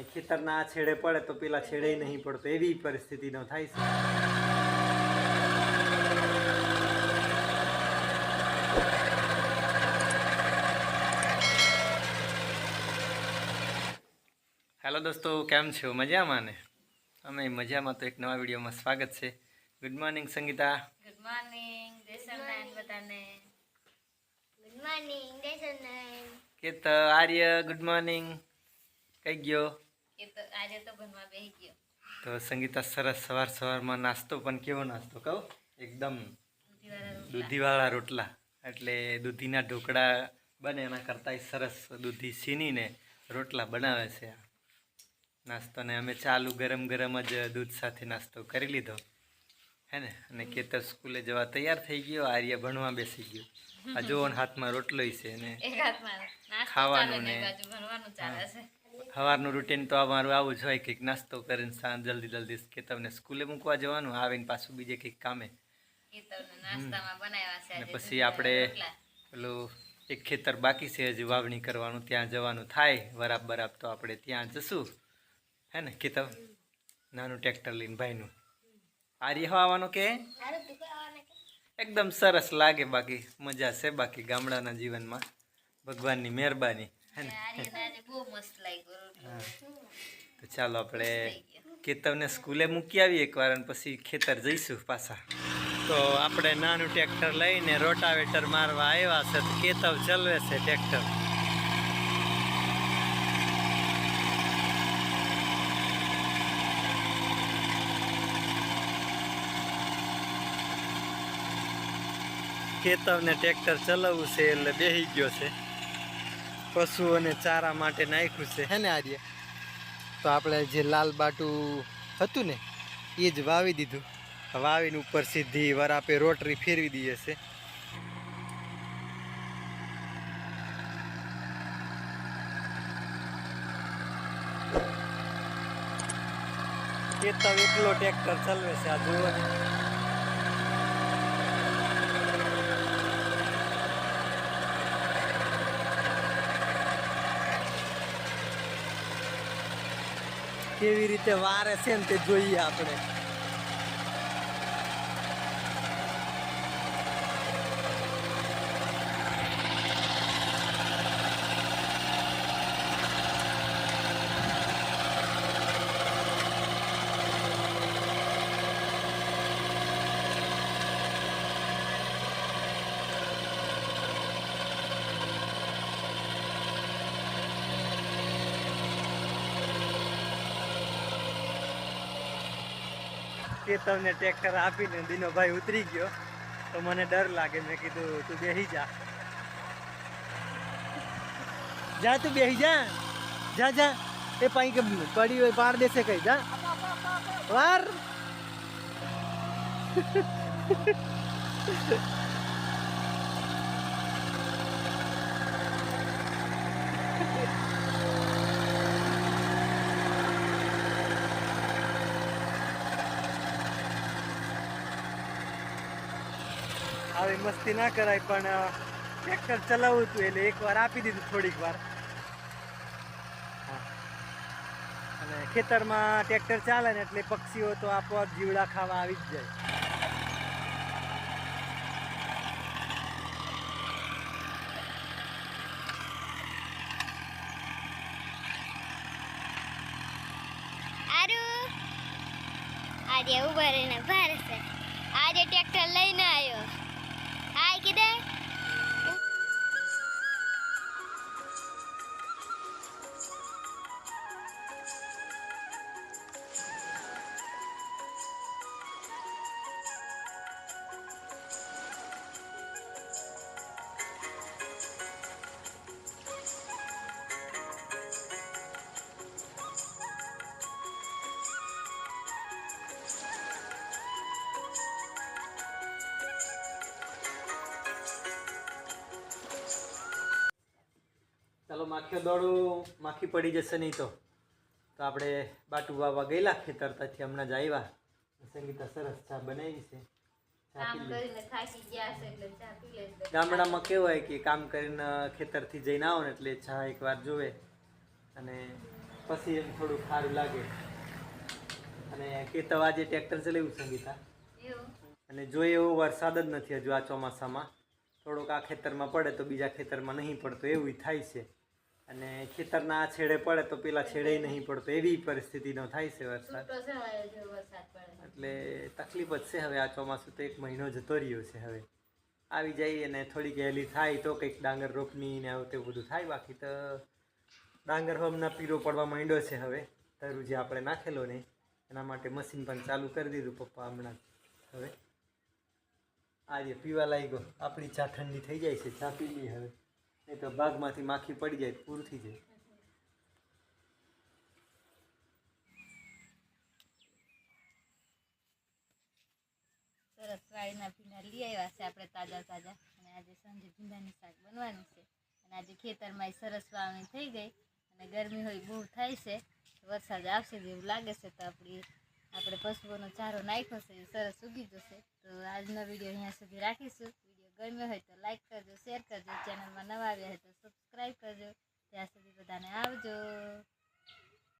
એ ખેતરના છેડે પડે તો પેલા છેડે નહીં પડતો, એવી પરિસ્થિતિનો થાય છે. હેલો દોસ્તો, કેમ છો? મજામાં ને? અમે મજામાં. તો એક નવા વિડીયોમાં સ્વાગત છે. Good morning Sangeeta. Good morning દેશનાયન બધાને. ગુડ મોર્નિંગ દેશનાયન. કેત આર્ય ગુડ મોર્નિંગ. કઈ ગયો? એ તો આજે તો ભણવા બેસી ગયો. તો સંગીતા સરસ સવારમાં નાસ્તો પણ કેવો નાસ્તો કહું? એકદમ દૂધીવાળા રોટલા. એટલે દૂધીના ઢોકળા બને એના કરતાં સરસ દૂધી છીનીને રોટલા બનાવે છે આ નાસ્તો. ને અમે ચાલુ ગરમ ગરમ જ દૂધ સાથે નાસ્તો કરી લીધો હે ને. અને કેતર સ્કૂલે જવા તૈયાર થઈ ગયો, આર્ય ભણવા બેસી ગયો. આ જોન હાથમાં રોટલો છે ને ખાવાનું ને સવારનું રૂટીન તો અમારું આવું જ હોય, કંઈક નાસ્તો કરીને સાંજ જલ્દી કેતવને સ્કૂલે મૂકવા જવાનું, આવીને પાછું બીજે કંઈક કામે. અને પછી આપણે પેલું એક ખેતર બાકી છે હજી વાવણી કરવાનું, ત્યાં જવાનું થાય. બરાબર તો આપણે ત્યાં જશું હે ને કેતવ? નાનું ટ્રેક્ટર લઈને ભાઈનું. આર્ય આવવાનું કે એકદમ સરસ લાગે. બાકી મજા છે બાકી ગામડાના જીવનમાં, ભગવાનની મહેરબાની હે ને. તો ચાલો આપણે કેતવને સ્કૂલે મૂકી આવીએ એકવાર, અને પછી ખેતર જઈશું પાછા. તો આપણે નાનું ટ્રેક્ટર લઈને રોટાવેટર મારવા આવ્યા છે. તો કેતવ ચલવે છે ટ્રેક્ટર. કેતવને ટ્રેક્ટર ચલાવવું છે એટલે બેસી ગયો છે. પશુઓને ચારા માટે નાખ્યું છે હે ને આર્ય? તો આપણે જે લાલ બાટું હતું ને એ જ વાવી દીધું. વાવીને ઉપર સીધી વરાપે રોટરી ફેરવી દઈએ છે. કેતવ એટલો ટ્રેક્ટર ચલાવે છે, આ જુઓ ને. કેવી રીતે વારે છે ને તે જોઈએ આપણે. કેતવને ટ્રેક્ટર આપીને દિનોભાઈ ઉતરી ગયો. તો મને ડર લાગે, મેં કીધું તું બેસી જા. જા તું બેસી જા. જા જા. એ પાઈ કે પડી હોય પાડ દેશે કઈ. જા વાર. આવી મસ્તી ના કરાય, પણ ટ્રેક્ટર ચલાવવું હતું એટલે એકવાર આપી દીધું થોડીક વાર. અને ખેતરમાં ટ્રેક્ટર ચાલે ને એટલે પક્ષીઓ તો આપોઆપ જીવડા ખાવા આવી જ જાય. આજે ઉભા રહીને ભારે છે. આજે ટ્રેક્ટર લઈને આવ્યો. હાય કીધે. ચાલો માખીઓ દોડું, માખી પડી જશે નહીં તો. તો આપણે બાટુ વાવવા ગયેલા ખેતર, ત્યાંથી હમણાં જ આવ્યા. સંગીતા સરસ ચા બનાવી છે. ગામડામાં કેવું હોય કે કામ કરીને ખેતરથી જઈને આવો ને એટલે ચા એકવાર જોવે. અને પછી એમ થોડું સારું લાગે. અને કેતવ આજે ટ્રેક્ટર ચલાવ્યું સંગીતા, અને જોઈએ એવો વરસાદ જ નથી હજુ આ ચોમાસામાં. થોડોક આ ખેતરમાં પડે તો બીજા ખેતરમાં નહીં પડતો એવું થાય છે. અને ખેતરના આ છેડે પડે તો પેલા છેડે નહીં પડતો એવી પરિસ્થિતિનો થાય છે વરસાદ. એટલે તકલીફ જ છે હવે. આ ચોમાસું તો 1 મહિનો જતો રહ્યો છે. હવે આવી જાય અને થોડીક હેલી થાય તો કંઈક ડાંગર રોપની ને આવું તેવું બધું થાય. બાકી તો ડાંગર હમણાં પીરો પડવા માંડ્યો છે. હવે તરું જે આપણે નાખેલો ને એના માટે મશીન પણ ચાલુ કરી દીધું પપ્પા હમણાં. હવે આજે પીવા લાગ્યો. આપણી ચા ઠંડી થઈ જાય છે, ચા પી લઈએ હવે, નહીં તો ભાગમાંથી માખી પડી જાય પૂરું થઈ જાય. સરસ વાળીના ભીંડા લઈ આવ્યા છે આપણે તાજા તાજા, અને આજે સાંજે ભીંડાની શાક બનવાની છે. અને આજે ખેતરમાં સરસ વાવણી થઈ ગઈ અને ગરમી હોય બહુ થાય છે, વરસાદ આવશે જેવું લાગે છે. તો આપણે પશુઓનો ચારો નાખ્યો છે, સરસ ઉગી જશે. તો આજનો વિડીયો અહીંયા સુધી રાખીશું. વિડીયો ગમ્યો હોય તો લાઈક કરજો, શેર કરજો, ચેનલમાં નવા આવ્યા હોય તો સબસ્ક્રાઈબ કરજો. ત્યાં સુધી બધાને આવજો.